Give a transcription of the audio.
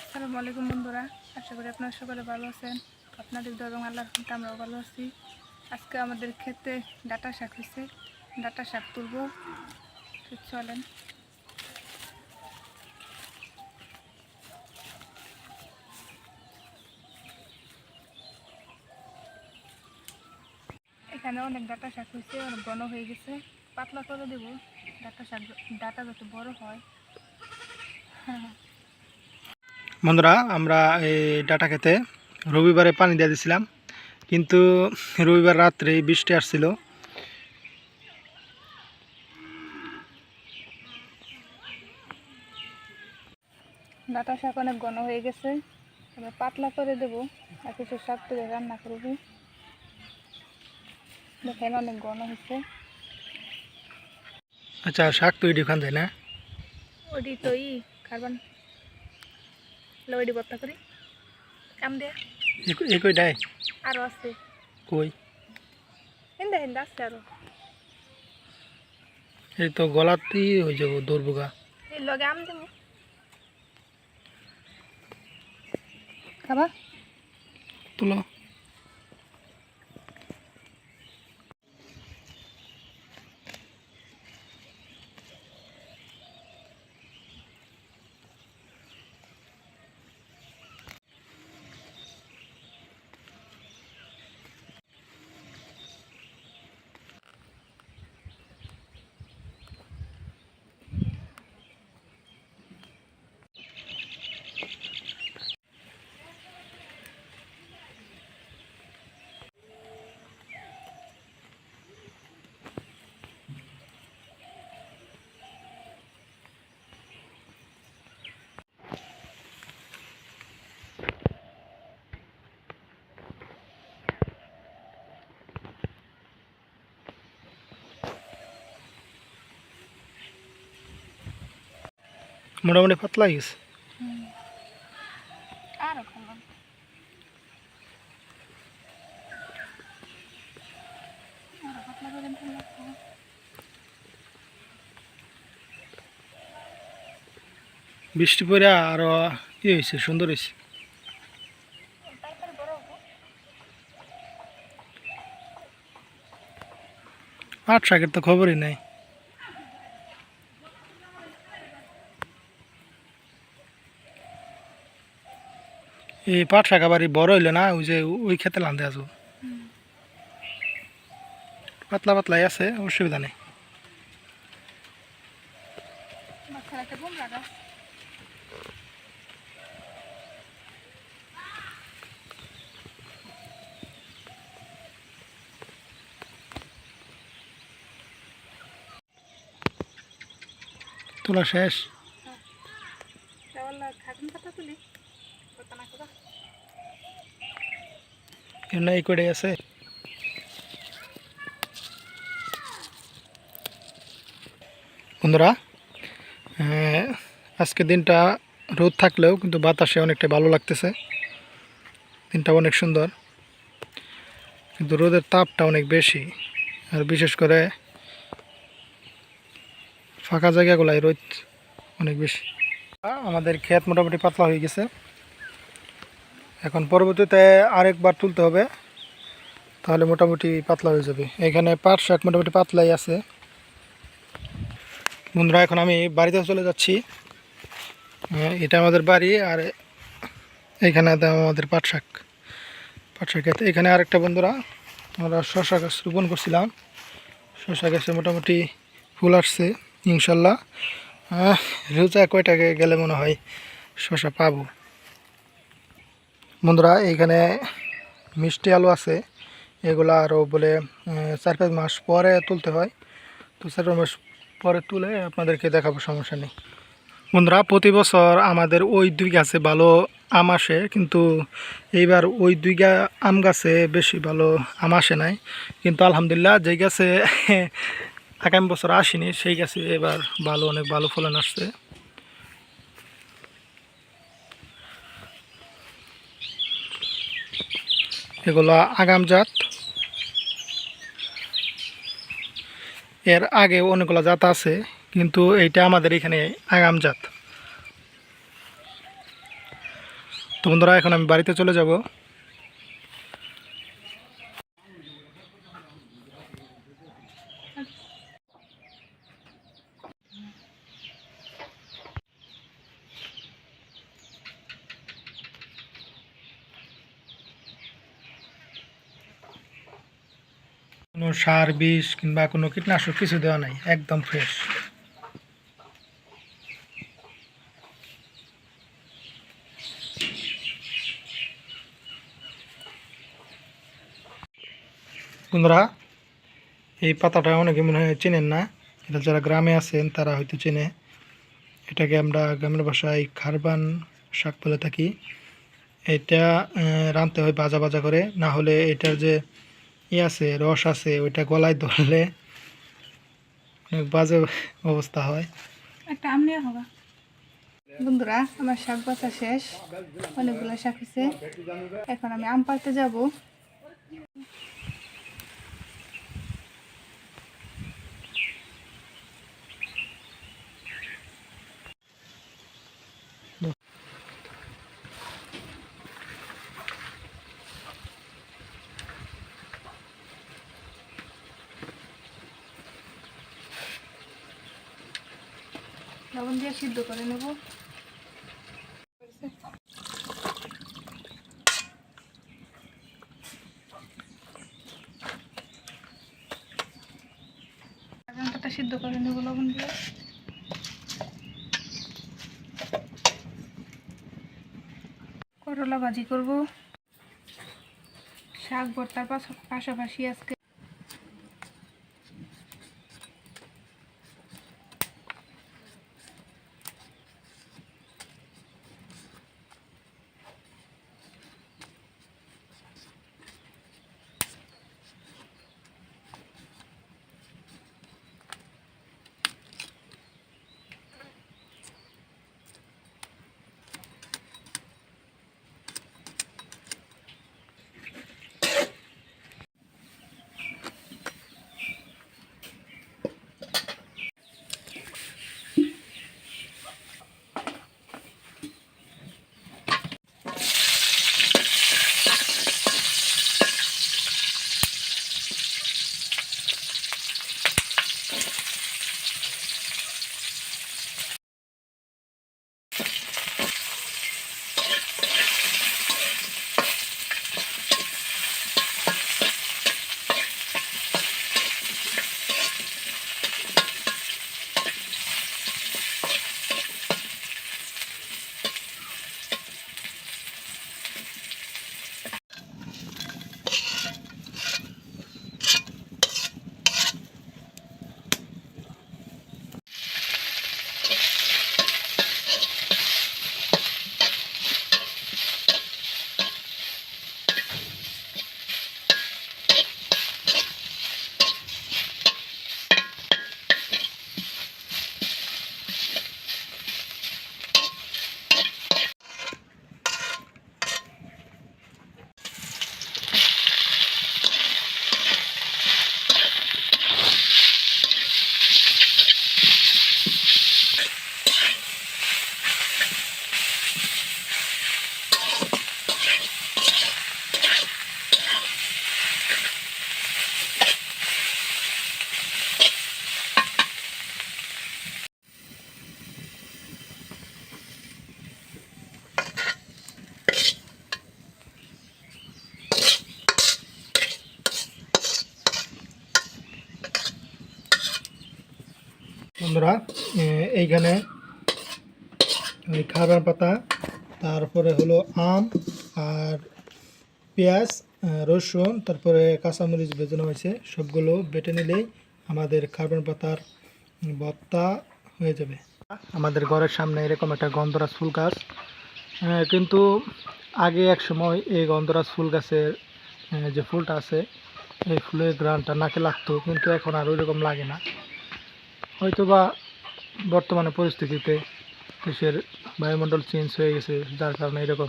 আসসালামু আলাইকুম বন্ধুরা, আশা করি আপনারা সকলে ভালো আছেন। আপনাদের দোয়া এবং আল্লাহর রহমতে আমরাও ভালো আছি। আজকে আমাদের ক্ষেতে ডাঁটা শাক হয়েছে, ডাঁটা শাক তুলব। চলেন। এখানে অনেক ডাঁটা শাক হয়েছে, অনেক ঘন হয়ে গেছে। পাতলা করে দেব ডাঁটা শাক, ডাঁটা যত বড় হয়। বন্ধুরা, আমরা এই ডাটা খেতে রবিবারে পানি দিয়ে দিয়েছিলাম, কিন্তু রবিবার রাত্রে বৃষ্টি আসছিল। ডাঁটা শাক অনেক ঘন হয়ে গেছে, এবার পাতলা করে দেবো আর কিছু শাক তুলে রান্না করবো। দেখেন অনেক ঘন হয়েছে। আচ্ছা, শাক তো এটি খান যায় না? ওইটি তো খারবান ওইটি ভর্তা করি কাম দেয়া এই কইটাই আরো আছে। কই? হিন্দা হিন্দা আছে আরো। এই তো গলাতেই হয়ে যাবো দৌড়বোগা। এই লগে আম দেবো, খাবা? তুলো। মোটামুটি পাতলা গেছে। আরো খালাম। আরো পাতলা করে ফেললাম। বৃষ্টি পরে আরো হয়েছে, সুন্দর হয়েছে। পাট শাকের তো খবরই নাই। এই পাট শাক আবার বড় হইলো না, ওই যে ওই খেতে লান্দে আছো। পাতলা পাতলাই আছে, অসুবিধা নেই। তোলা শেষ। এই করে আছে। বন্ধুরা, আজকে দিনটা রোদ থাকলেও কিন্তু বাতাসে অনেকটা ভালো লাগতেছে। দিনটা অনেক সুন্দর, কিন্তু রোদের তাপটা অনেক বেশি, আর বিশেষ করে ফাঁকা জায়গাগুলোয় রোদ অনেক বেশি। আমাদের ক্ষেত মোটামুটি পাতলা হয়ে গেছে। এখন পরবর্তীতে আরেকবার তুলতে হবে, তাহলে মোটামুটি পাতলা হয়ে যাবে। এখানে পাট শাক মোটামুটি পাতলাই আছে। বন্ধুরা, এখন আমি বাড়িতে চলে যাচ্ছি। এটা আমাদের বাড়ি, আর এখানে আমাদের পাট শাক ক্ষেত। এখানে আরেকটা বন্ধুরা, আমরা শশা গাছ রোপণ করছিলাম। শশা গাছে মোটামুটি ফুল আসছে ইনশাল্লাহ। রোজা কয়টাকে গেলে মনে হয় শশা পাবো। বন্ধুরা, এখানে মিষ্টি আলু আছে, এগুলো আরও বলে 4-5 মাস পরে তুলতে হয়। তো 4 মাস পরে তুলে আপনাদেরকে দেখাবো, সমস্যা নেই। বন্ধুরা, প্রতি বছর আমাদের ওই 2 গাছে ভালো আম আসে, কিন্তু এইবার ওই 2 আম গাছে বেশি ভালো আম আসে নাই। কিন্তু আলহামদুলিল্লাহ, যেই গাছে আগামী বছর আসেনি সেই গাছে এবার অনেক ভালো ফলন আসছে। এগুলো আগাম জাত। এর আগে অনেকগুলো জাত আছে, কিন্তু এইটা আমাদের এখানে আগাম জাত। তো বন্ধুরা এখন আমি বাড়িতে চলে যাব। কোনো সার বিষ কিংবা কোনো কীটনাশক কিছু দেওয়া নাই, একদম ফ্রেশ। বন্ধুরা এই পাতাটা অনেকে মনে হয় চেনেন না, এটা যারা গ্রামে আছেন তারা হয়তো চেনে। এটাকে আমরা গ্রামের ভাষায় খারবান শাক বলে থাকি। এটা রাঁধতে হয় ভাজা ভাজা করে, না হলে এটার যে আছে রস আছে ওইটা গলায় ধরলে অনেক বাজে অবস্থা হয়। একটা আম নেওয়া হবে। বন্ধুরা আমার শাক বাছা শেষ, অনেকগুলো শাক হয়েছে। এখন আমি আম পাড়তে যাব। লবণ দিয়ে সিদ্ধ করে নেব। আমটা সিদ্ধ করে নেব লবণ দিয়ে। করলা ভাজি করব। শাক ভর্তার পাশাপাশি আজকে বন্ধুরা এইখানে ওই খাবার পাতা, তারপরে হলো আম আর পেঁয়াজ, রসুন, তারপরে কাঁচামরিচ বেজানো হয়েছে। সবগুলো বেটে নিলেই আমাদের কার্বন পাতার ভর্তা হয়ে যাবে। আমাদের ঘরের সামনে এরকম একটা গন্ধরাজ ফুল গাছ, কিন্তু আগে এক সময় এই গন্ধরাজ ফুল গাছের যে ফুলটা আছে এই ফুলের ঘ্রাণটা নাকে লাগতো, কিন্তু এখন আর ওইরকম লাগে না। হয়তোবা বর্তমানে পরিস্থিতিতে দেশের বায়ুমণ্ডল চেঞ্জ হয়ে গেছে, যার কারণে এরকম